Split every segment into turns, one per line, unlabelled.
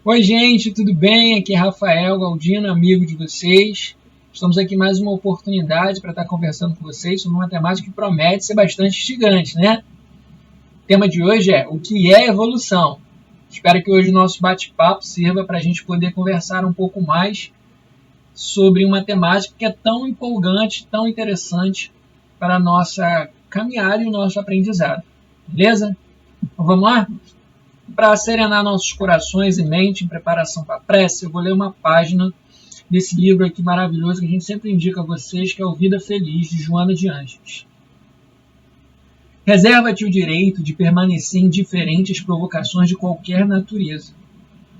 Oi, gente, tudo bem? Aqui é Rafael Galdino, amigo de vocês. Estamos aqui mais uma oportunidade para estar conversando com vocês sobre uma temática que promete ser bastante instigante, né? O tema de hoje é o que é evolução. Espero que hoje o nosso bate-papo sirva para a gente poder conversar um pouco mais sobre uma temática que é tão empolgante, tão interessante para a nossa caminhada e o nosso aprendizado. Beleza? Então vamos lá? Para serenar nossos corações e mente em preparação para a prece, eu vou ler uma página desse livro aqui maravilhoso que a gente sempre indica a vocês, que é o Vida Feliz, de Joana de Ângeles. Reserva-te o direito de permanecer indiferente às provocações de qualquer natureza.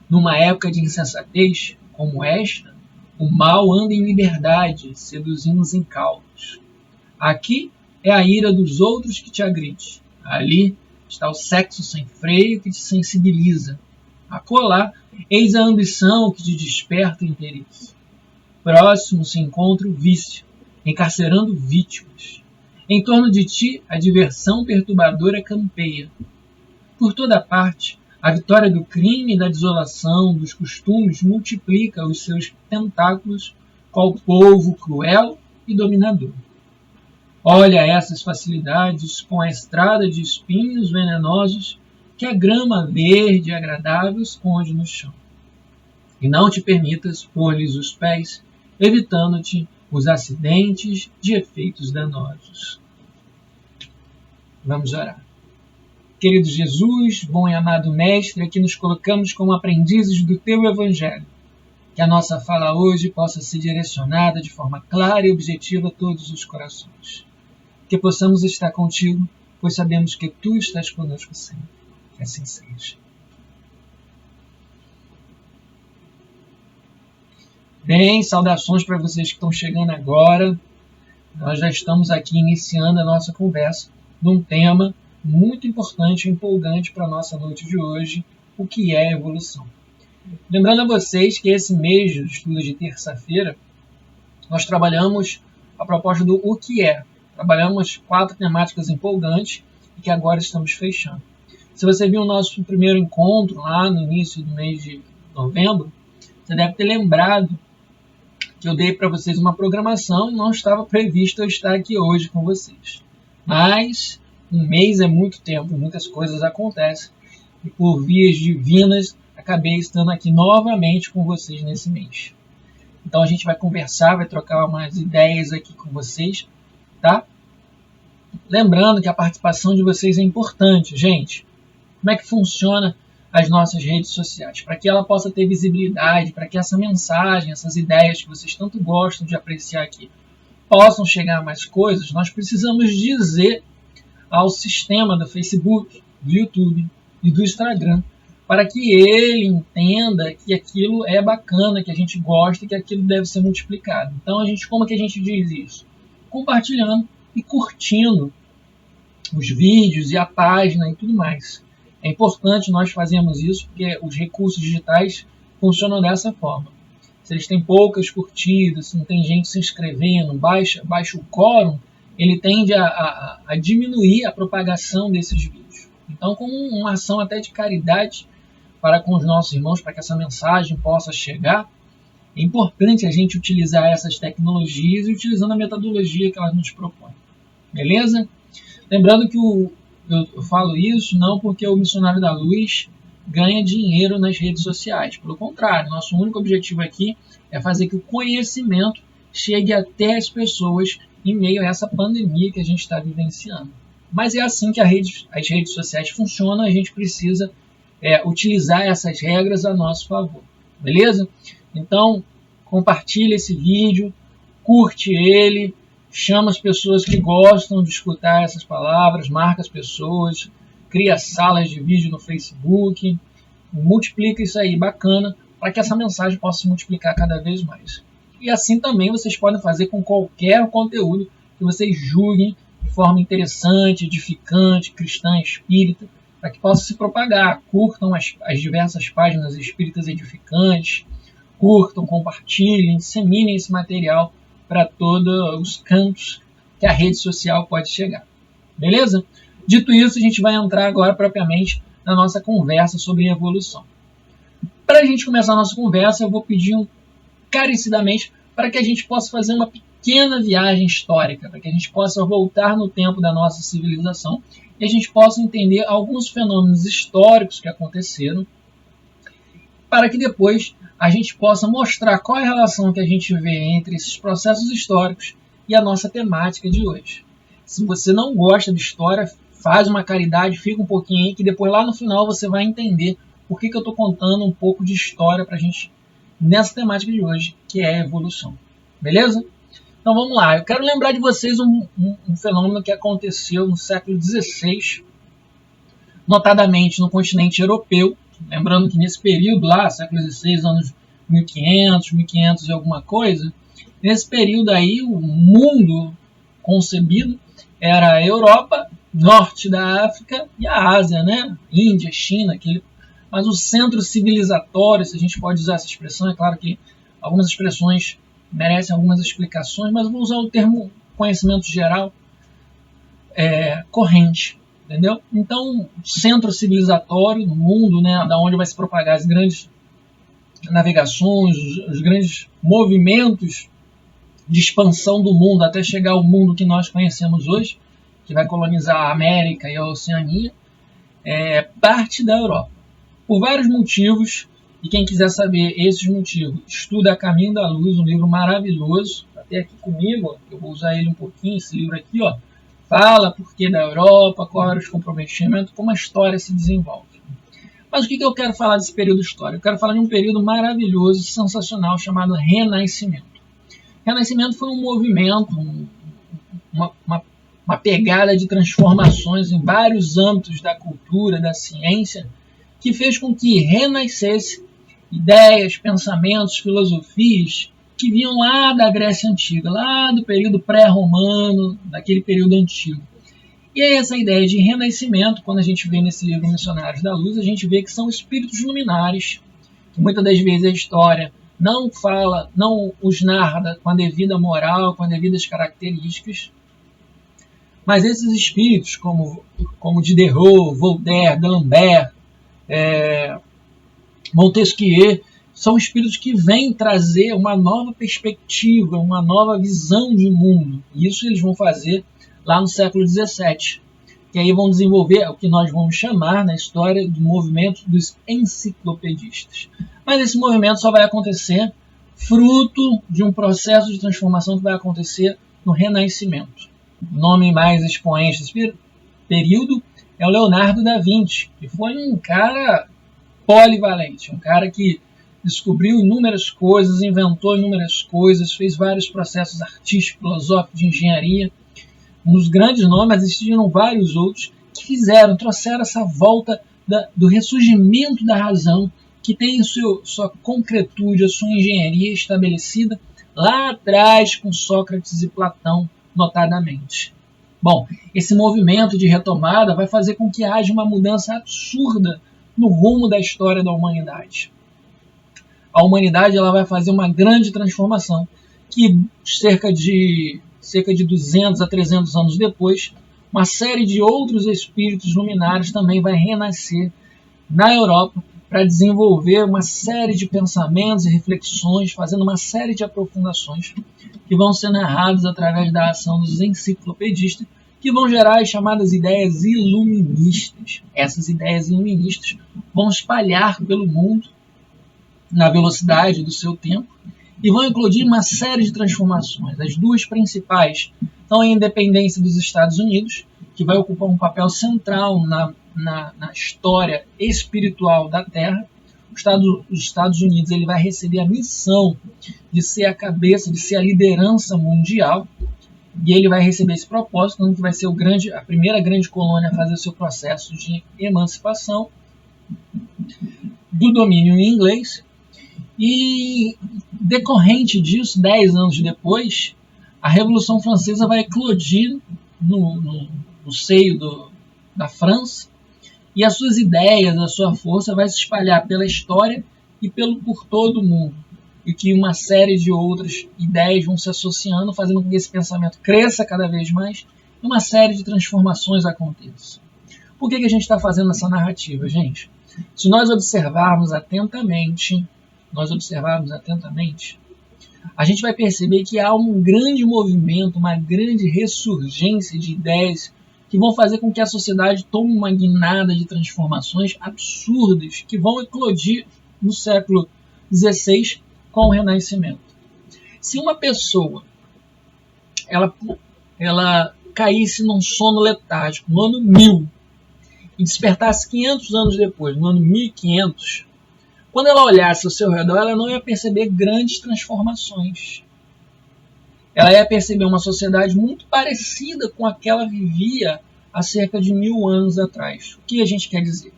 Numa época de insensatez, como esta, o mal anda em liberdade, seduzindo os incautos. Aqui é a ira dos outros que te agride. Ali está o sexo sem freio que te sensibiliza. Acolá, eis a ambição que te desperta o interesse. Próximo se encontra o vício, encarcerando vítimas. Em torno de ti, a diversão perturbadora campeia. Por toda parte, a vitória do crime e da desolação, dos costumes, multiplica os seus tentáculos qual povo cruel e dominador. Olha essas facilidades com a estrada de espinhos venenosos que a grama verde e agradável esconde no chão. E não te permitas pôr-lhes os pés, evitando-te os acidentes de efeitos danosos. Vamos orar. Querido Jesus, bom e amado Mestre, aqui nos colocamos como aprendizes do Teu Evangelho. Que a nossa fala hoje possa ser direcionada de forma clara e objetiva a todos os corações. Que possamos estar contigo, pois sabemos que Tu estás conosco sempre. Que assim seja. Bem, saudações para vocês que estão chegando agora. Nós já estamos aqui iniciando a nossa conversa num tema muito importante e empolgante para a nossa noite de hoje, o que é evolução. Lembrando a vocês que esse mês de estudo de terça-feira, nós trabalhamos a proposta do o que é. Trabalhamos 4 temáticas empolgantes e que agora estamos fechando. Se você viu o nosso primeiro encontro lá no início do mês de novembro, você deve ter lembrado que eu dei para vocês uma programação e não estava previsto eu estar aqui hoje com vocês. Mas um mês é muito tempo, muitas coisas acontecem e por vias divinas acabei estando aqui novamente com vocês nesse mês. Então a gente vai conversar, vai trocar umas ideias aqui com vocês, tá? Lembrando que a participação de vocês é importante, gente. Como é que funciona as nossas redes sociais? Para que ela possa ter visibilidade, para que essa mensagem, essas ideias que vocês tanto gostam de apreciar aqui, possam chegar a mais coisas, nós precisamos dizer ao sistema do Facebook, do YouTube e do Instagram, para que ele entenda que aquilo é bacana, que a gente gosta e que aquilo deve ser multiplicado. Então, como que a gente diz isso? Compartilhando e curtindo os vídeos e a página e tudo mais. É importante nós fazermos isso porque os recursos digitais funcionam dessa forma. Se eles têm poucas curtidas, se não tem gente se inscrevendo, baixa o quórum, ele tende a diminuir a propagação desses vídeos. Então, como uma ação até de caridade para com os nossos irmãos, para que essa mensagem possa chegar, é importante a gente utilizar essas tecnologias e utilizando a metodologia que elas nos propõem. Beleza? Lembrando que eu falo isso não porque o Missionário da Luz ganha dinheiro nas redes sociais. Pelo contrário, nosso único objetivo aqui é fazer que o conhecimento chegue até as pessoas em meio a essa pandemia que a gente está vivenciando. Mas é assim que as redes sociais funcionam, a gente precisa utilizar essas regras a nosso favor. Beleza? Então, compartilha esse vídeo, curte ele, chama as pessoas que gostam de escutar essas palavras, marca as pessoas, cria salas de vídeo no Facebook, multiplica isso aí, bacana, para que essa mensagem possa se multiplicar cada vez mais. E assim também vocês podem fazer com qualquer conteúdo que vocês julguem de forma interessante, edificante, cristã, espírita, para que possa se propagar. Curtam as diversas páginas espíritas edificantes, curtam, compartilhem, disseminem esse material para todos os cantos que a rede social pode chegar. Beleza? Dito isso, a gente vai entrar agora propriamente na nossa conversa sobre evolução. Para a gente começar a nossa conversa, eu vou pedir encarecidamente para que a gente possa fazer uma pequena viagem histórica, para que a gente possa voltar no tempo da nossa civilização e a gente possa entender alguns fenômenos históricos que aconteceram, para que depois a gente possa mostrar qual é a relação que a gente vê entre esses processos históricos e a nossa temática de hoje. Se você não gosta de história, faz uma caridade, fica um pouquinho aí, que depois lá no final você vai entender por que eu estou contando um pouco de história para a gente nessa temática de hoje, que é a evolução. Beleza? Então vamos lá. Eu quero lembrar de vocês um fenômeno que aconteceu no século XVI, notadamente no continente europeu. Lembrando que nesse período lá, século XVI, anos 1500 e alguma coisa, nesse período aí o mundo concebido era a Europa, norte da África e a Ásia, né? Índia, China, mas o centro civilizatório, se a gente pode usar essa expressão, é claro que algumas expressões merecem algumas explicações, mas vou usar o termo conhecimento geral corrente, entendeu? Então, centro civilizatório no mundo, né, da onde vai se propagar as grandes navegações, os grandes movimentos de expansão do mundo até chegar ao mundo que nós conhecemos hoje, que vai colonizar a América e a Oceania, parte da Europa. Por vários motivos, e quem quiser saber esses motivos, estuda A Caminho da Luz, um livro maravilhoso, até aqui comigo, ó, eu vou usar ele um pouquinho, esse livro aqui, ó, fala por que da Europa, quais eram os comprometimentos, como a história se desenvolve. Mas o que eu quero falar desse período histórico? Eu quero falar de um período maravilhoso, sensacional, chamado Renascimento. Renascimento foi um movimento, uma pegada de transformações em vários âmbitos da cultura, da ciência, que fez com que renascesse ideias, pensamentos, filosofias que vinham lá da Grécia Antiga, lá do período pré-romano, daquele período antigo. E aí essa ideia de renascimento, quando a gente vê nesse livro Missionários da Luz, a gente vê que são espíritos luminares, que muitas das vezes a história não os narra com a devida moral, com as devidas características, mas esses espíritos, como Diderot, Voltaire, D'Alembert, Montesquieu, são espíritos que vêm trazer uma nova perspectiva, uma nova visão de mundo. E isso eles vão fazer lá no século XVII. E aí vão desenvolver o que nós vamos chamar na história do movimento dos enciclopedistas. Mas esse movimento só vai acontecer fruto de um processo de transformação que vai acontecer no Renascimento. O nome mais expoente desse período é o Leonardo da Vinci, que foi um cara polivalente, um cara que descobriu inúmeras coisas, inventou inúmeras coisas, fez vários processos artísticos, filosóficos, de engenharia. Um dos grandes nomes, mas existiram vários outros que trouxeram essa volta do ressurgimento da razão, que tem sua concretude, a sua engenharia estabelecida lá atrás com Sócrates e Platão, notadamente. Bom, esse movimento de retomada vai fazer com que haja uma mudança absurda no rumo da história da humanidade. A humanidade ela vai fazer uma grande transformação que cerca de 200 a 300 anos depois, uma série de outros espíritos luminares também vai renascer na Europa para desenvolver uma série de pensamentos e reflexões, fazendo uma série de aprofundações que vão ser narrados através da ação dos enciclopedistas, que vão gerar as chamadas ideias iluministas. Essas ideias iluministas vão espalhar pelo mundo na velocidade do seu tempo e vão eclodir uma série de transformações. As duas principais são a independência dos Estados Unidos, que vai ocupar um papel central na história espiritual da Terra. Os Estados Unidos ele vai receber a missão de ser a cabeça, de ser a liderança mundial, e ele vai receber esse propósito, que vai ser a primeira grande colônia a fazer o seu processo de emancipação do domínio inglês. E decorrente disso, 10 anos depois, a Revolução Francesa vai eclodir no seio da França, e as suas ideias, a sua força vai se espalhar pela história e por todo o mundo. E que uma série de outras ideias vão se associando, fazendo com que esse pensamento cresça cada vez mais e uma série de transformações aconteçam. Por que a gente está fazendo essa narrativa, gente? Se nós observarmos atentamente, a gente vai perceber que há um grande movimento, uma grande ressurgência de ideias que vão fazer com que a sociedade tome uma guinada de transformações absurdas que vão eclodir no século XVI com o Renascimento. Se uma pessoa ela caísse num sono letárgico no ano 1000 e despertasse 500 anos depois, no ano 1500, quando ela olhasse ao seu redor, ela não ia perceber grandes transformações. Ela ia perceber uma sociedade muito parecida com a que ela vivia há cerca de 1000 anos atrás. O que a gente quer dizer?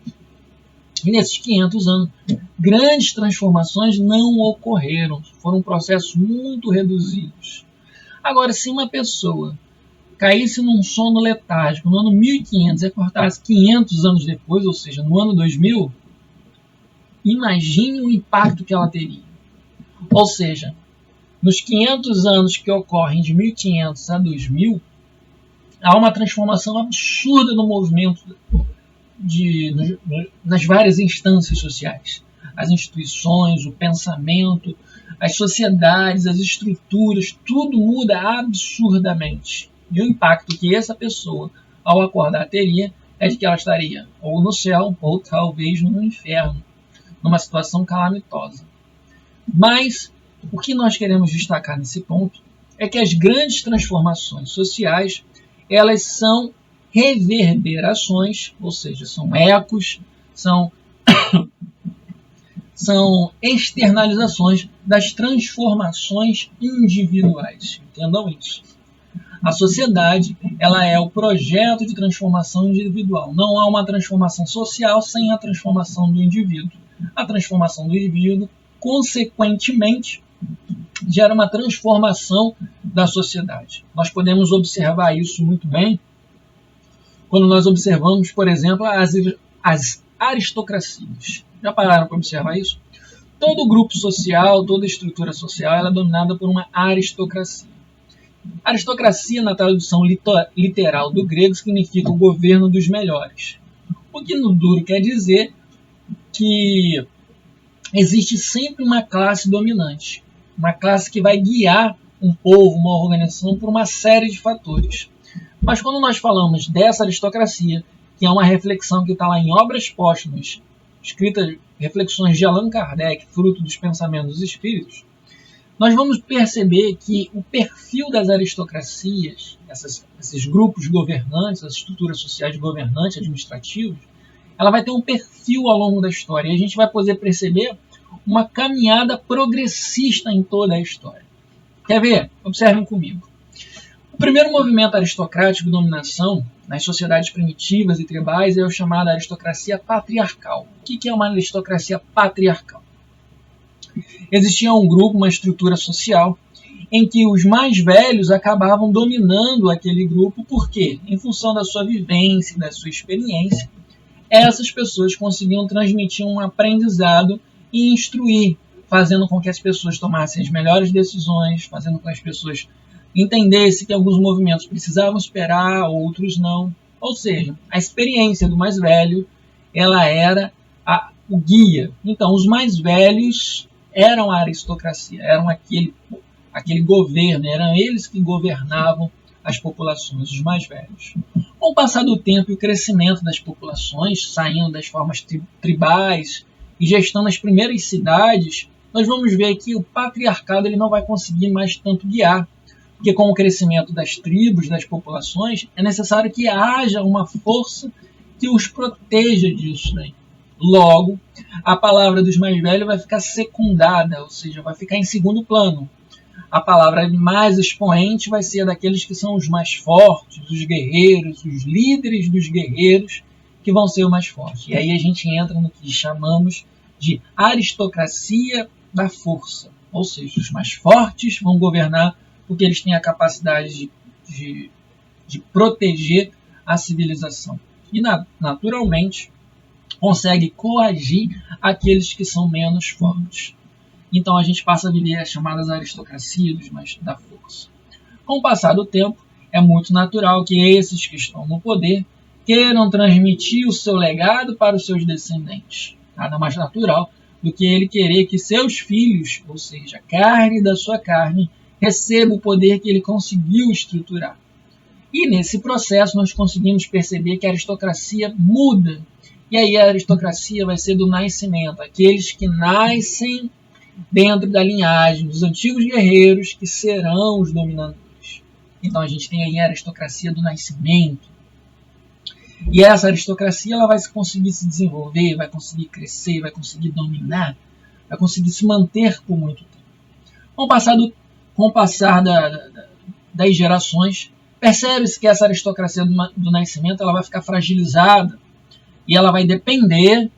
E nesses 500 anos, grandes transformações não ocorreram. Foram processos muito reduzidos. Agora, se uma pessoa caísse num sono letárgico no ano 1500 e acordasse 500 anos depois, ou seja, no ano 2000, imagine o impacto que ela teria. Ou seja, nos 500 anos que ocorrem de 1500 a 2000, há uma transformação absurda no movimento nas várias instâncias sociais. As instituições, o pensamento, as sociedades, as estruturas, tudo muda absurdamente. E o impacto que essa pessoa, ao acordar, teria é de que ela estaria ou no céu ou talvez no inferno, numa situação calamitosa. Mas o que nós queremos destacar nesse ponto é que as grandes transformações sociais, elas são reverberações, ou seja, são ecos, são externalizações das transformações individuais. Entendam isso. A sociedade, ela é o projeto de transformação individual. Não há uma transformação social sem a transformação do indivíduo. A transformação do indivíduo, consequentemente, gera uma transformação da sociedade. Nós podemos observar isso muito bem quando nós observamos, por exemplo, as aristocracias. Já pararam para observar isso? Todo grupo social, toda estrutura social, ela é dominada por uma aristocracia. Aristocracia, na tradução literal do grego, significa o governo dos melhores. O que no duro quer dizer que existe sempre uma classe dominante, uma classe que vai guiar um povo, uma organização, por uma série de fatores. Mas quando nós falamos dessa aristocracia, que é uma reflexão que está lá em Obras Póstumas, escritas, reflexões de Allan Kardec, fruto dos pensamentos dos espíritos, nós vamos perceber que o perfil das aristocracias, esses grupos governantes, as estruturas sociais governantes, administrativas, ela vai ter um perfil ao longo da história. E a gente vai poder perceber uma caminhada progressista em toda a história. Quer ver? Observem comigo. O primeiro movimento aristocrático de dominação nas sociedades primitivas e tribais é o chamado aristocracia patriarcal. O que é uma aristocracia patriarcal? Existia um grupo, uma estrutura social, em que os mais velhos acabavam dominando aquele grupo, porque, em função da sua vivência, da sua experiência, essas pessoas conseguiam transmitir um aprendizado e instruir, fazendo com que as pessoas tomassem as melhores decisões, fazendo com que as pessoas entendessem que alguns movimentos precisavam esperar, outros não. Ou seja, a experiência do mais velho, ela era o guia. Então, os mais velhos eram a aristocracia, eram aquele governo, eram eles que governavam as populações, os mais velhos. Com o passar do tempo e o crescimento das populações, saindo das formas tribais e gestando as primeiras cidades, nós vamos ver que o patriarcado ele não vai conseguir mais tanto guiar, porque com o crescimento das tribos, das populações, é necessário que haja uma força que os proteja disso, né? Logo, a palavra dos mais velhos vai ficar secundada, ou seja, vai ficar em segundo plano. A palavra mais expoente vai ser a daqueles que são os mais fortes, os guerreiros, os líderes dos guerreiros, que vão ser os mais fortes. E aí a gente entra no que chamamos de aristocracia da força. Ou seja, os mais fortes vão governar porque eles têm a capacidade de proteger a civilização. E, naturalmente, consegue coagir aqueles que são menos fortes. Então a gente passa a viver as chamadas aristocracias da força. Com o passar do tempo, é muito natural que esses que estão no poder queiram transmitir o seu legado para os seus descendentes. Nada mais natural do que ele querer que seus filhos, ou seja, a carne da sua carne, receba o poder que ele conseguiu estruturar. E nesse processo nós conseguimos perceber que a aristocracia muda. E aí a aristocracia vai ser do nascimento, aqueles que nascem dentro da linhagem dos antigos guerreiros que serão os dominadores. Então a gente tem aí a aristocracia do nascimento. E essa aristocracia ela vai conseguir se desenvolver, vai conseguir crescer, vai conseguir dominar, vai conseguir se manter por muito tempo. Com o passar das gerações, percebe-se que essa aristocracia do nascimento ela vai ficar fragilizada e ela vai depender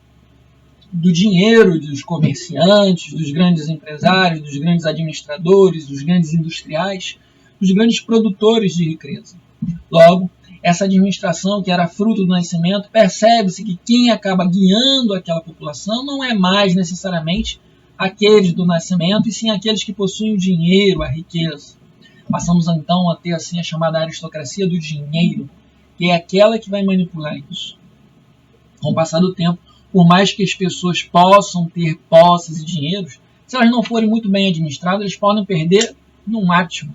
do dinheiro dos comerciantes, dos grandes empresários, dos grandes administradores, dos grandes industriais, dos grandes produtores de riqueza. Logo, essa administração que era fruto do nascimento, percebe-se que quem acaba guiando aquela população não é mais necessariamente aqueles do nascimento, e sim aqueles que possuem o dinheiro, a riqueza. Passamos então a ter assim a chamada aristocracia do dinheiro, que é aquela que vai manipular isso. Com o passar do tempo, por mais que as pessoas possam ter posses e dinheiros, se elas não forem muito bem administradas, eles podem perder no máximo.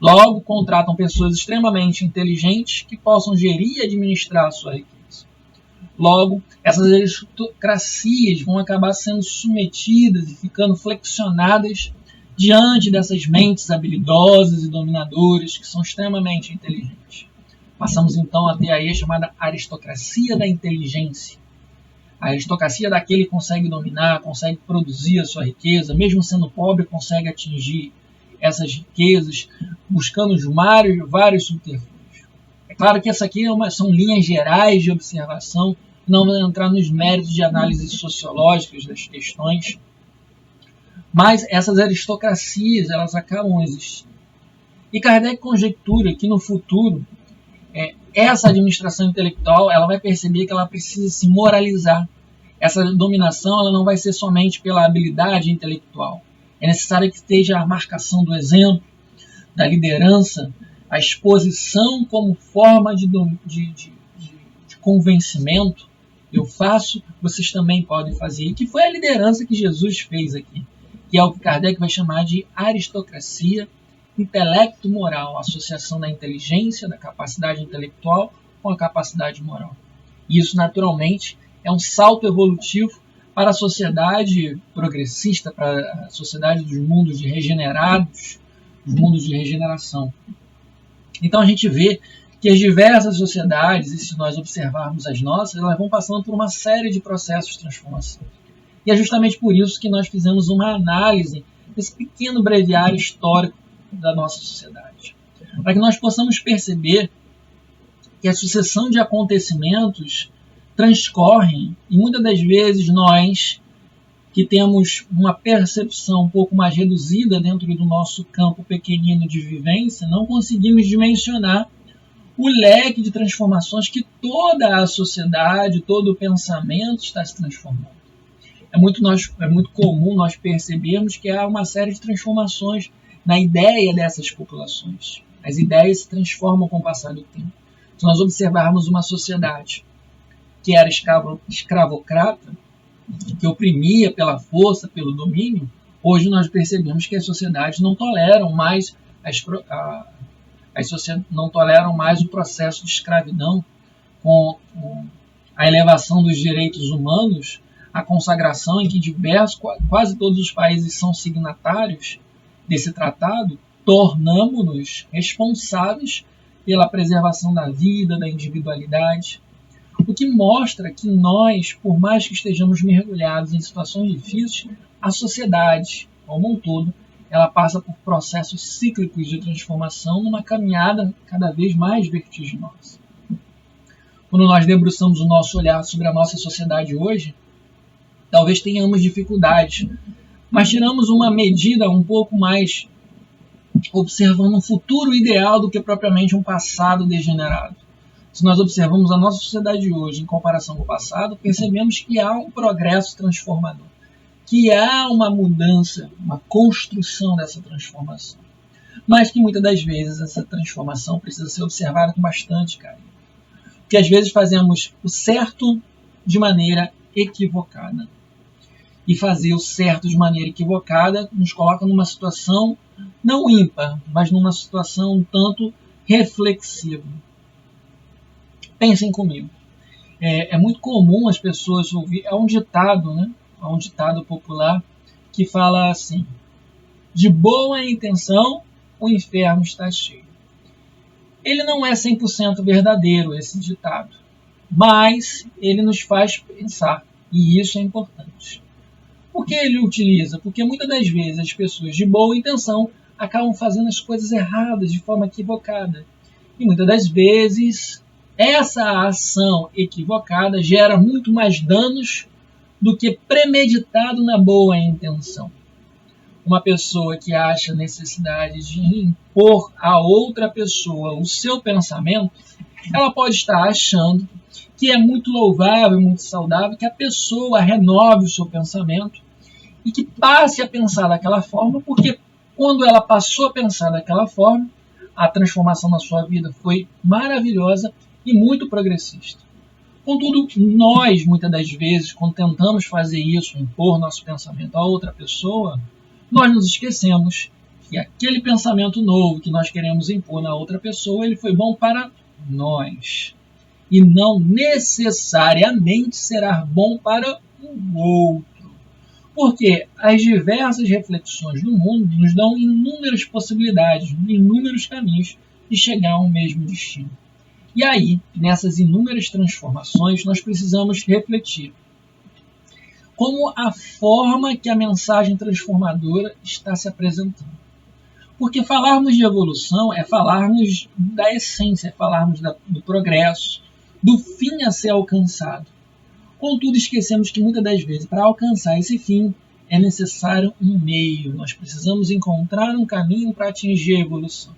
Logo, contratam pessoas extremamente inteligentes que possam gerir e administrar a sua riqueza. Logo, essas aristocracias vão acabar sendo submetidas e ficando flexionadas diante dessas mentes habilidosas e dominadoras que são extremamente inteligentes. Passamos então a ter aí a chamada aristocracia da inteligência. A aristocracia daquele que consegue dominar, consegue produzir a sua riqueza, mesmo sendo pobre, consegue atingir essas riquezas, buscando os vários subterfúgios. É claro que essa aqui são linhas gerais de observação, não vou entrar nos méritos de análises sociológicas das questões, mas essas aristocracias elas acabam existindo. E Kardec conjectura que no futuro essa administração intelectual ela vai perceber que ela precisa se moralizar. Essa dominação ela não vai ser somente pela habilidade intelectual. É necessário que esteja a marcação do exemplo, da liderança, a exposição como forma de convencimento. Eu faço, vocês também podem fazer. E que foi a liderança que Jesus fez aqui, que é o que Kardec vai chamar de aristocracia intelecto-moral, a associação da inteligência, da capacidade intelectual com a capacidade moral. E isso, naturalmente, é um salto evolutivo para a sociedade progressista, para a sociedade dos mundos de regenerados, dos mundos de regeneração. Então a gente vê que as diversas sociedades, e se nós observarmos as nossas, elas vão passando por uma série de processos de transformação. E é justamente por isso que nós fizemos uma análise desse pequeno breviário histórico da nossa sociedade, para que nós possamos perceber que a sucessão de acontecimentos transcorrem, e muitas das vezes nós, que temos uma percepção um pouco mais reduzida dentro do nosso campo pequenino de vivência, não conseguimos dimensionar o leque de transformações que toda a sociedade, todo o pensamento está se transformando. É muito comum nós percebermos que há uma série de transformações na ideia dessas populações. As ideias se transformam com o passar do tempo. Se nós observarmos uma sociedade que era escravocrata, que oprimia pela força, pelo domínio, hoje nós percebemos que as sociedades não toleram mais não toleram mais o processo de escravidão, com a elevação dos direitos humanos, a consagração em que quase todos os países são signatários desse tratado, tornamo-nos responsáveis pela preservação da vida, da individualidade. O que mostra que nós, por mais que estejamos mergulhados em situações difíceis, a sociedade, como um todo, ela passa por processos cíclicos de transformação numa caminhada cada vez mais vertiginosa. Quando nós debruçamos o nosso olhar sobre a nossa sociedade hoje, talvez tenhamos dificuldades, mas tiramos uma medida um pouco mais observando um futuro ideal do que propriamente um passado degenerado. Se nós observamos a nossa sociedade hoje em comparação com o passado, percebemos que há um progresso transformador, que há uma mudança, uma construção dessa transformação. Mas que muitas das vezes essa transformação precisa ser observada com bastante carinho. porque às vezes fazemos o certo de maneira equivocada. E fazer o certo de maneira equivocada nos coloca numa situação não ímpar, mas numa situação um tanto reflexiva. Pensem comigo. É muito comum as pessoas ouvir, é um ditado, né? É um ditado popular que fala assim: de boa intenção, o inferno está cheio. Ele não é 100% verdadeiro, esse ditado, mas ele nos faz pensar, e isso é importante. Por que ele utiliza? Porque muitas das vezes as pessoas de boa intenção acabam fazendo as coisas erradas de forma equivocada. E muitas das vezes essa ação equivocada gera muito mais danos do que premeditado na boa intenção. Uma pessoa que acha necessidade de impor a outra pessoa o seu pensamento, ela pode estar achando que é muito louvável, muito saudável que a pessoa renove o seu pensamento e que passe a pensar daquela forma, porque quando ela passou a pensar daquela forma, a transformação na sua vida foi maravilhosa e muito progressista. Contudo, nós, muitas das vezes, quando tentamos fazer isso, impor nosso pensamento a outra pessoa, nós nos esquecemos que aquele pensamento novo que nós queremos impor na outra pessoa, ele foi bom para nós. E não necessariamente será bom para o outro. Porque as diversas reflexões do mundo nos dão inúmeras possibilidades, inúmeros caminhos de chegar ao mesmo destino. E aí, nessas inúmeras transformações, nós precisamos refletir como a forma que a mensagem transformadora está se apresentando. Porque falarmos de evolução é falarmos da essência, é falarmos do progresso, do fim a ser alcançado. Contudo, esquecemos que muitas das vezes, para alcançar esse fim, é necessário um meio. Nós precisamos encontrar um caminho para atingir a evolução.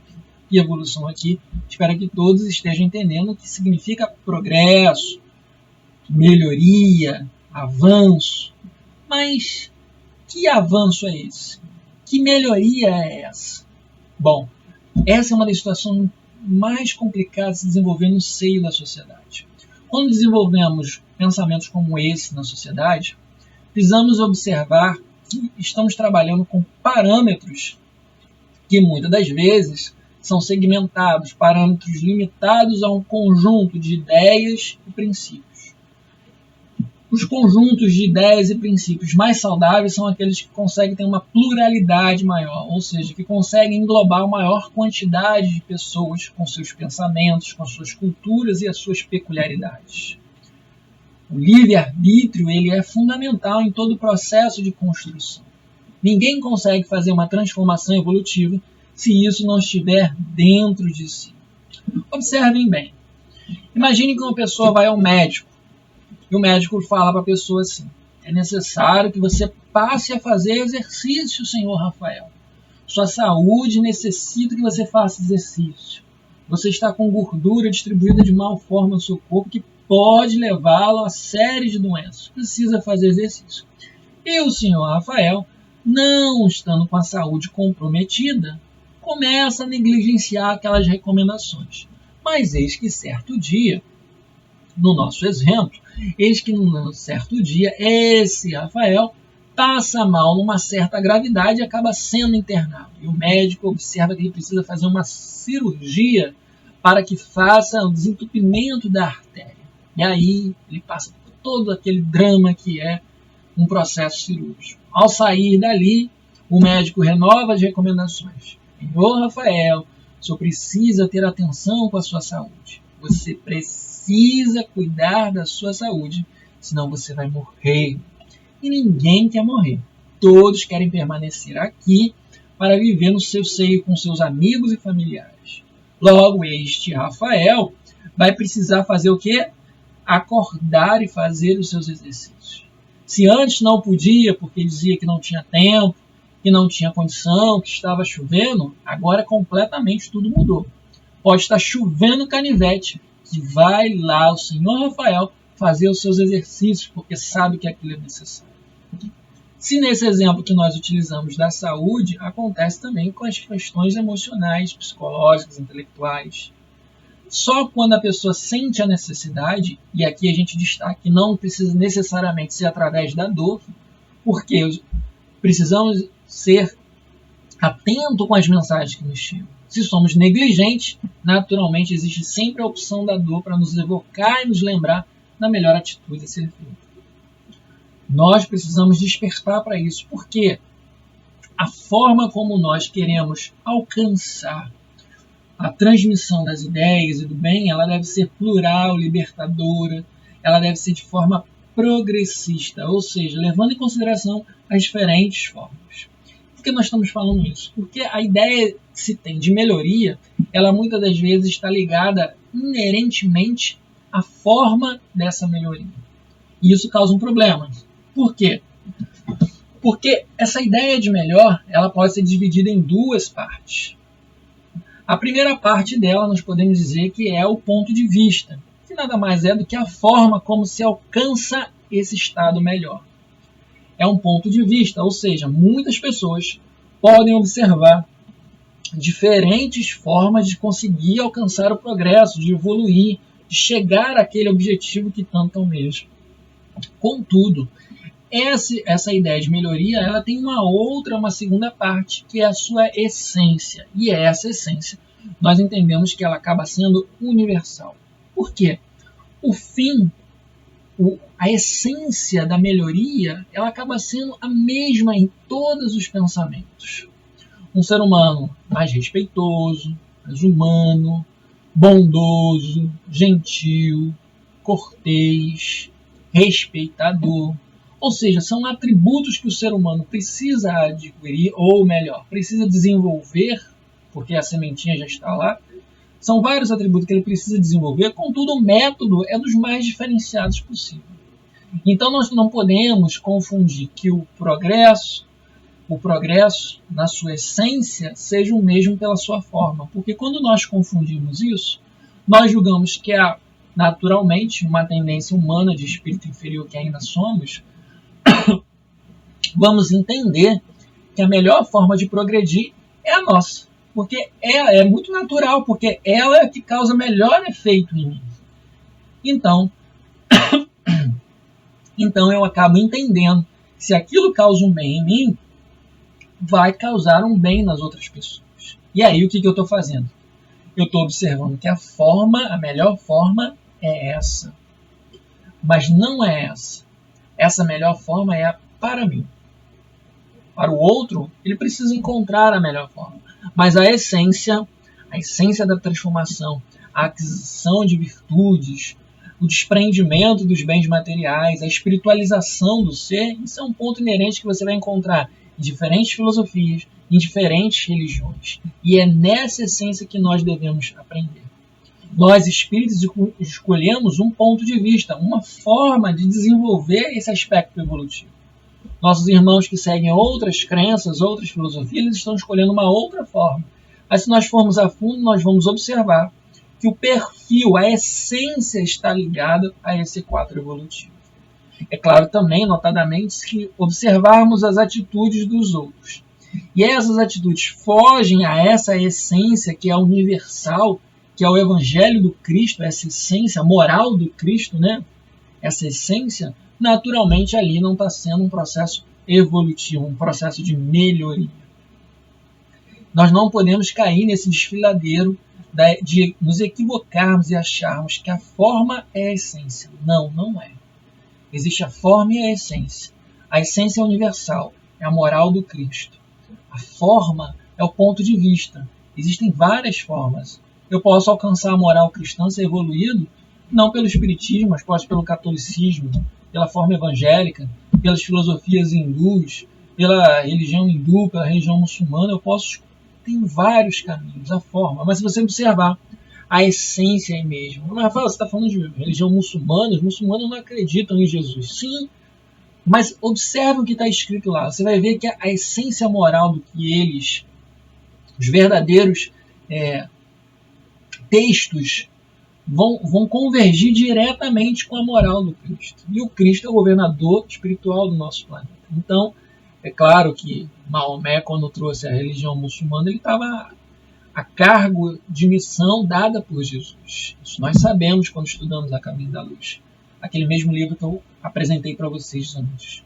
E evolução aqui, espero que todos estejam entendendo o que significa progresso, melhoria, avanço. Mas que avanço é esse? Que melhoria é essa? Bom, essa é uma das situações mais complicadas de se desenvolver no seio da sociedade. Quando desenvolvemos pensamentos como esse na sociedade, precisamos observar que estamos trabalhando com parâmetros que muitas das vezes são segmentados, parâmetros limitados a um conjunto de ideias e princípios. Os conjuntos de ideias e princípios mais saudáveis são aqueles que conseguem ter uma pluralidade maior, ou seja, que conseguem englobar uma maior quantidade de pessoas com seus pensamentos, com suas culturas e as suas peculiaridades. O livre-arbítrio ele é fundamental em todo o processo de construção. Ninguém consegue fazer uma transformação evolutiva se isso não estiver dentro de si. Observem bem. Imagine que uma pessoa vai ao médico e o médico fala para a pessoa assim: é necessário que você passe a fazer exercício, senhor Rafael. Sua saúde necessita que você faça exercício. Você está com gordura distribuída de mal forma no seu corpo que pode levá-lo a série de doenças. Precisa fazer exercício. E o senhor Rafael, não estando com a saúde comprometida, começa a negligenciar aquelas recomendações. Mas eis que certo dia, no nosso exemplo, eis que num certo dia, esse Rafael passa mal numa certa gravidade e acaba sendo internado. E o médico observa que ele precisa fazer uma cirurgia para que faça o desentupimento da artéria. E aí ele passa por todo aquele drama que é um processo cirúrgico. Ao sair dali, o médico renova as recomendações. Senhor Rafael, o senhor precisa ter atenção com a sua saúde. Você precisa cuidar da sua saúde, senão você vai morrer. E ninguém quer morrer. Todos querem permanecer aqui para viver no seu seio com seus amigos e familiares. Logo, este Rafael vai precisar fazer o quê? Acordar e fazer os seus exercícios. Se antes não podia, porque dizia que não tinha tempo, que não tinha condição, que estava chovendo, agora completamente tudo mudou. Pode estar chovendo canivete, que vai lá o senhor Rafael fazer os seus exercícios, porque sabe que aquilo é necessário. Se nesse exemplo que nós utilizamos da saúde, acontece também com as questões emocionais, psicológicas, intelectuais. Só quando a pessoa sente a necessidade, e aqui a gente destaca que não precisa necessariamente ser através da dor, porque precisamos ser atentos com as mensagens que nos chegam. Se somos negligentes, naturalmente existe sempre a opção da dor para nos evocar e nos lembrar da melhor atitude a ser feita. Nós precisamos despertar para isso, porque a forma como nós queremos alcançar a transmissão das ideias e do bem, ela deve ser plural, libertadora, ela deve ser de forma progressista, ou seja, levando em consideração as diferentes formas. Por que nós estamos falando isso? Porque a ideia que se tem de melhoria, ela muitas das vezes está ligada inerentemente à forma dessa melhoria. E isso causa um problema. Por quê? Porque essa ideia de melhor, ela pode ser dividida em duas partes. A primeira parte dela nós podemos dizer que é o ponto de vista, que nada mais é do que a forma como se alcança esse estado melhor. É um ponto de vista, ou seja, muitas pessoas podem observar diferentes formas de conseguir alcançar o progresso, de evoluir, de chegar àquele objetivo que tanto almejam. Contudo, essa ideia de melhoria, ela tem uma segunda parte, que é a sua essência. E essa essência, nós entendemos que ela acaba sendo universal. Por quê? O fim, a essência da melhoria, ela acaba sendo a mesma em todos os pensamentos. Um ser humano mais respeitoso, mais humano, bondoso, gentil, cortês, respeitador. Ou seja, são atributos que o ser humano precisa adquirir, ou melhor, precisa desenvolver, porque a sementinha já está lá. São vários atributos que ele precisa desenvolver, contudo o método é dos mais diferenciados possível. Então nós não podemos confundir que o progresso, na sua essência, seja o mesmo pela sua forma. Porque quando nós confundimos isso, nós julgamos que há, naturalmente, uma tendência humana de espírito inferior que ainda somos, vamos entender que a melhor forma de progredir é a nossa. Porque ela é muito natural, porque ela é que causa melhor efeito em mim. Então eu acabo entendendo que se aquilo causa um bem em mim, vai causar um bem nas outras pessoas. E aí o que eu estou fazendo? Eu estou observando que a melhor forma é essa. Mas não é essa. Essa melhor forma é para mim. Para o outro, ele precisa encontrar a melhor forma. Mas a essência da transformação, a aquisição de virtudes, o desprendimento dos bens materiais, a espiritualização do ser, isso é um ponto inerente que você vai encontrar em diferentes filosofias, em diferentes religiões. E é nessa essência que nós devemos aprender. Nós, espíritos, escolhemos um ponto de vista, uma forma de desenvolver esse aspecto evolutivo. Nossos irmãos que seguem outras crenças, outras filosofias, eles estão escolhendo uma outra forma. Mas se nós formos a fundo, nós vamos observar que o perfil, a essência está ligada a esse quadro evolutivo. É claro também, notadamente, que observarmos as atitudes dos outros. E essas atitudes fogem a essa essência que é universal, que é o Evangelho do Cristo, essa essência moral do Cristo, né? Essa essência, naturalmente ali não está sendo um processo evolutivo, um processo de melhoria. Nós não podemos cair nesse desfiladeiro de nos equivocarmos e acharmos que a forma é a essência. Não, não é. Existe a forma e a essência. A essência é universal, é a moral do Cristo. A forma é o ponto de vista. Existem várias formas. Eu posso alcançar a moral cristã, ser evoluído, não pelo espiritismo, mas posso pelo catolicismo, pela forma evangélica, pelas filosofias hindus, pela religião hindu, pela religião muçulmana. Tem vários caminhos, a forma. Mas se você observar, a essência é a mesma. Mas, Rafael, você está falando de religião muçulmana? Os muçulmanos não acreditam em Jesus. Sim, mas observe o que está escrito lá. Você vai ver que a essência moral do que eles, os verdadeiros textos, vão convergir diretamente com a moral do Cristo. E o Cristo é o governador espiritual do nosso planeta. Então, é claro que Maomé, quando trouxe a religião muçulmana, ele estava a cargo de missão dada por Jesus. Isso nós sabemos quando estudamos A Caminho da Luz, aquele mesmo livro que eu apresentei para vocês antes.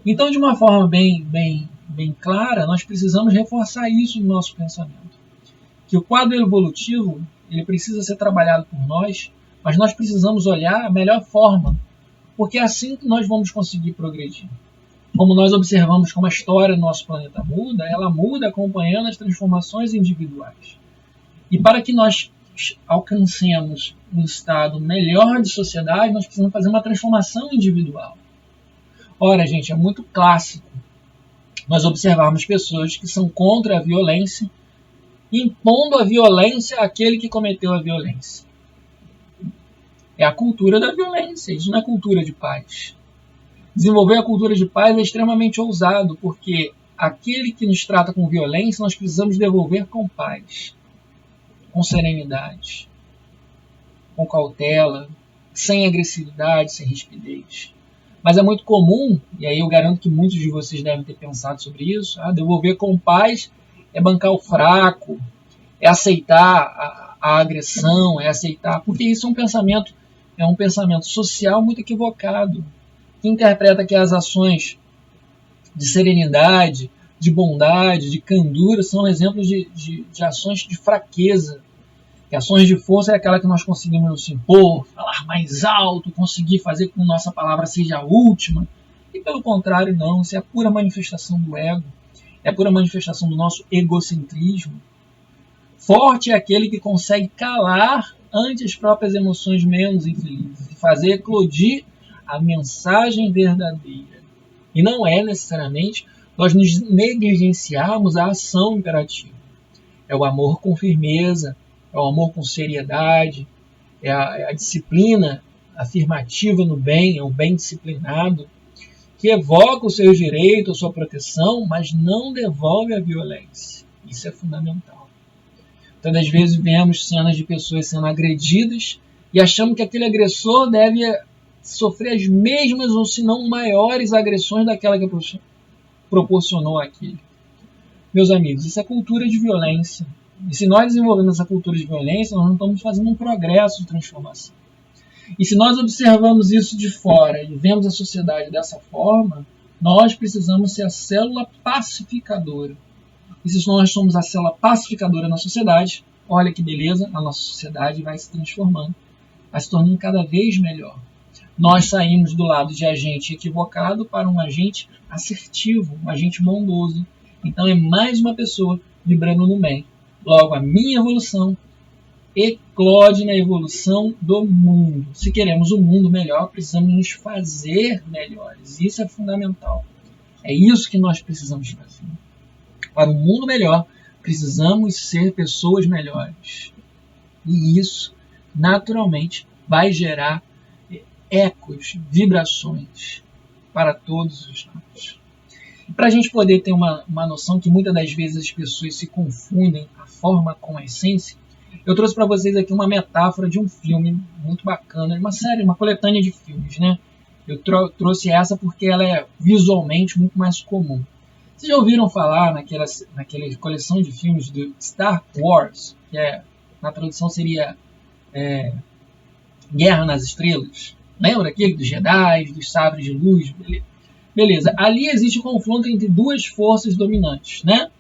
Então, de uma forma bem clara, nós precisamos reforçar isso no nosso pensamento. Que o quadro evolutivo ele precisa ser trabalhado por nós, mas nós precisamos olhar a melhor forma, porque é assim que nós vamos conseguir progredir. Como nós observamos como a história do nosso planeta muda, ela muda acompanhando as transformações individuais. E para que nós alcancemos um estado melhor de sociedade, nós precisamos fazer uma transformação individual. Ora, gente, é muito clássico nós observarmos pessoas que são contra a violência, impondo a violência àquele que cometeu a violência. É a cultura da violência, isso não é cultura de paz. Desenvolver a cultura de paz é extremamente ousado, porque aquele que nos trata com violência, nós precisamos devolver com paz, com serenidade, com cautela, sem agressividade, sem rispidez. Mas é muito comum, e aí eu garanto que muitos de vocês devem ter pensado sobre isso, devolver com paz é bancar o fraco, é aceitar a agressão, é aceitar, porque isso é um pensamento social muito equivocado, que interpreta que as ações de serenidade, de bondade, de candura são exemplos de ações de fraqueza. Que ações de força é aquela que nós conseguimos nos impor, falar mais alto, conseguir fazer com que nossa palavra seja a última. E pelo contrário, não. Isso é a pura manifestação do ego. É a pura manifestação do nosso egocentrismo. Forte é aquele que consegue calar ante as próprias emoções menos infelizes e fazer eclodir a mensagem verdadeira. E não é necessariamente nós nos negligenciarmos a ação imperativa. É o amor com firmeza, é o amor com seriedade, é a disciplina afirmativa no bem, é o bem disciplinado, que evoca os seus direitos, a sua proteção, mas não devolve a violência. Isso é fundamental. Então, às vezes, vemos cenas de pessoas sendo agredidas e achamos que aquele agressor deve sofrer as mesmas ou, se não, maiores agressões daquela que proporcionou aquele. Meus amigos, isso é cultura de violência. E se nós desenvolvemos essa cultura de violência, nós não estamos fazendo um progresso de transformação. E se nós observamos isso de fora e vemos a sociedade dessa forma, nós precisamos ser a célula pacificadora. E se nós somos a célula pacificadora na sociedade, olha que beleza, a nossa sociedade vai se transformando, vai se tornando cada vez melhor. Nós saímos do lado de agente equivocado para um agente assertivo, um agente bondoso. Então é mais uma pessoa vibrando no bem. Logo, a minha evolução eclode na evolução do mundo. Se queremos um mundo melhor, precisamos nos fazer melhores. Isso é fundamental. É isso que nós precisamos fazer. Para um mundo melhor, precisamos ser pessoas melhores. E isso, naturalmente, vai gerar ecos, vibrações para todos os lados. Para a gente poder ter uma noção que muitas das vezes as pessoas se confundem a forma com a essência, eu trouxe para vocês aqui uma metáfora de um filme muito bacana, uma série, uma coletânea de filmes, né? Eu trouxe essa porque ela é visualmente muito mais comum. Vocês já ouviram falar naquela coleção de filmes do Star Wars, que na tradução seria Guerra nas Estrelas? Lembra aquele dos Jedi, dos sabres de luz? Beleza, ali existe um confronto entre duas forças dominantes, né?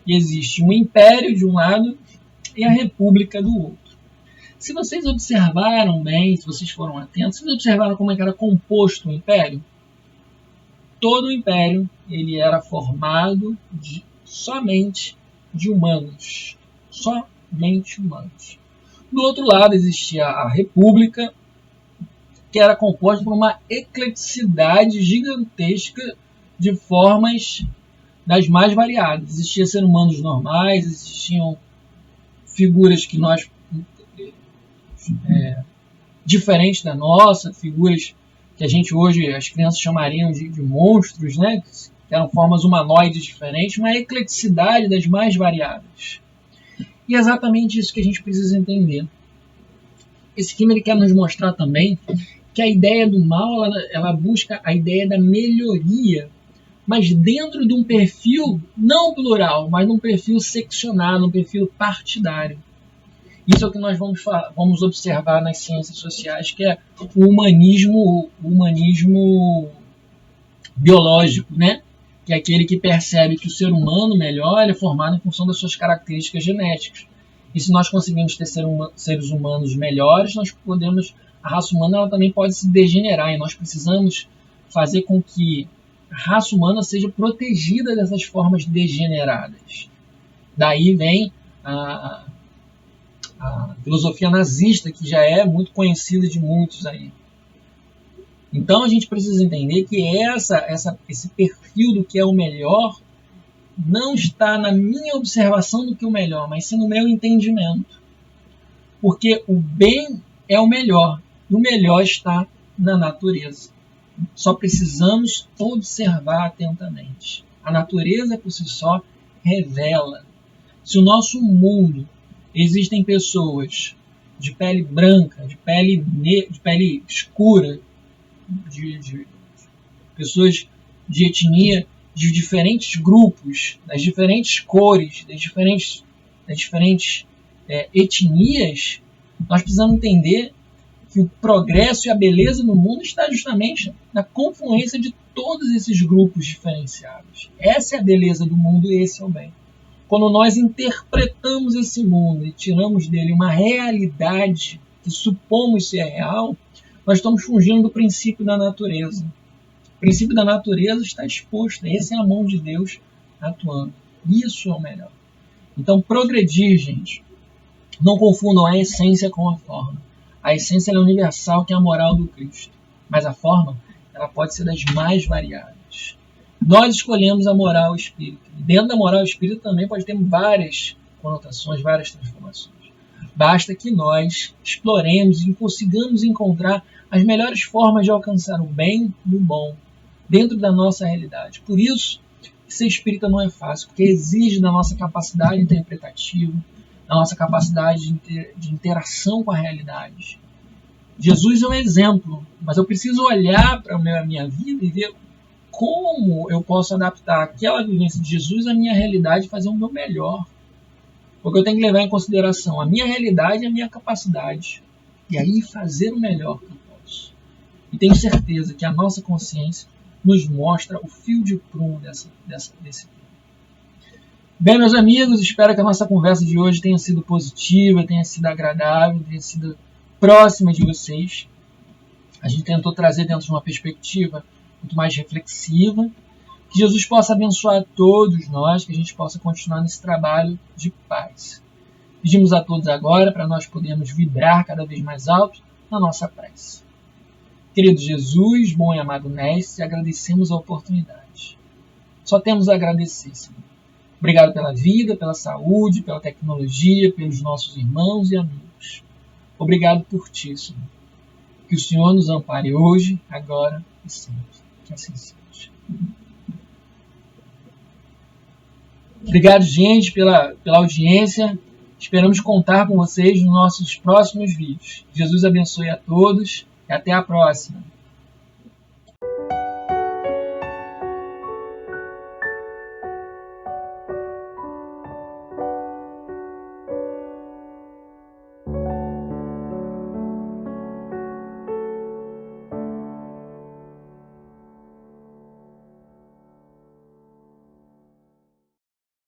E existe um império de um lado e a república do outro. Se vocês observaram bem, se vocês foram atentos, vocês observaram como é que era composto o império? Todo o império ele era formado somente de humanos. Somente humanos. Do outro lado existia a república, que era composta por uma ecleticidade gigantesca de formas das mais variadas. Existiam seres humanos normais, existiam figuras que nós diferentes da nossa, figuras que a gente hoje, as crianças chamariam de monstros, né? Que eram formas humanoides diferentes, uma ecleticidade das mais variadas. E é exatamente isso que a gente precisa entender. Esse filme ele quer nos mostrar também que a ideia do mal ela busca a ideia da melhoria mas dentro de um perfil não plural, mas num perfil seccionado, num perfil partidário. Isso é o que nós vamos observar nas ciências sociais, que é o humanismo biológico, né? Que é aquele que percebe que o ser humano melhor é formado em função das suas características genéticas. E se nós conseguimos ter seres humanos melhores, a raça humana ela também pode se degenerar, e nós precisamos fazer com que a raça humana seja protegida dessas formas degeneradas. Daí vem a filosofia nazista, que já é muito conhecida de muitos aí. Então a gente precisa entender que esse perfil do que é o melhor não está na minha observação do que é o melhor, mas sim no meu entendimento. Porque o bem é o melhor, e o melhor está na natureza. Só precisamos observar atentamente. A natureza por si só revela. Se o nosso mundo existem pessoas de pele branca, de pele escura, de pessoas de etnia, de diferentes grupos, das diferentes cores, das diferentes etnias, nós precisamos entender que o progresso e a beleza do mundo está justamente na confluência de todos esses grupos diferenciados. Essa é a beleza do mundo e esse é o bem. Quando nós interpretamos esse mundo e tiramos dele uma realidade que supomos ser real, nós estamos fugindo do princípio da natureza. O princípio da natureza está exposto. Essa é a mão de Deus atuando. Isso é o melhor. Então, progredir, gente. Não confundam a essência com a forma. A essência é universal, que é a moral do Cristo. Mas a forma, ela pode ser das mais variadas. Nós escolhemos a moral espírita. Dentro da moral espírita também pode ter várias conotações, várias transformações. Basta que nós exploremos e consigamos encontrar as melhores formas de alcançar o bem e o bom dentro da nossa realidade. Por isso, ser espírita não é fácil, porque exige da nossa capacidade interpretativa, da nossa capacidade de interação com a realidade. Jesus é um exemplo, mas eu preciso olhar para a minha vida e ver como eu posso adaptar aquela vivência de Jesus à minha realidade e fazer o meu melhor. Porque eu tenho que levar em consideração a minha realidade e a minha capacidade. E aí fazer o melhor que eu posso. E tenho certeza que a nossa consciência nos mostra o fio de prumo desse tema. Bem, meus amigos, espero que a nossa conversa de hoje tenha sido positiva, tenha sido agradável, tenha sido próxima de vocês. A gente tentou trazer dentro de uma perspectiva muito mais reflexiva. Que Jesus possa abençoar todos nós, que a gente possa continuar nesse trabalho de paz. Pedimos a todos agora para nós podermos vibrar cada vez mais alto na nossa prece. Querido Jesus, bom e amado Mestre, agradecemos a oportunidade. Só temos a agradecer, Senhor. Obrigado pela vida, pela saúde, pela tecnologia, pelos nossos irmãos e amigos. Obrigado por ti, Senhor. Que o Senhor nos ampare hoje, agora e sempre. Que assim seja. Obrigado, gente, pela audiência. Esperamos contar com vocês nos nossos próximos vídeos. Jesus abençoe a todos e até a próxima.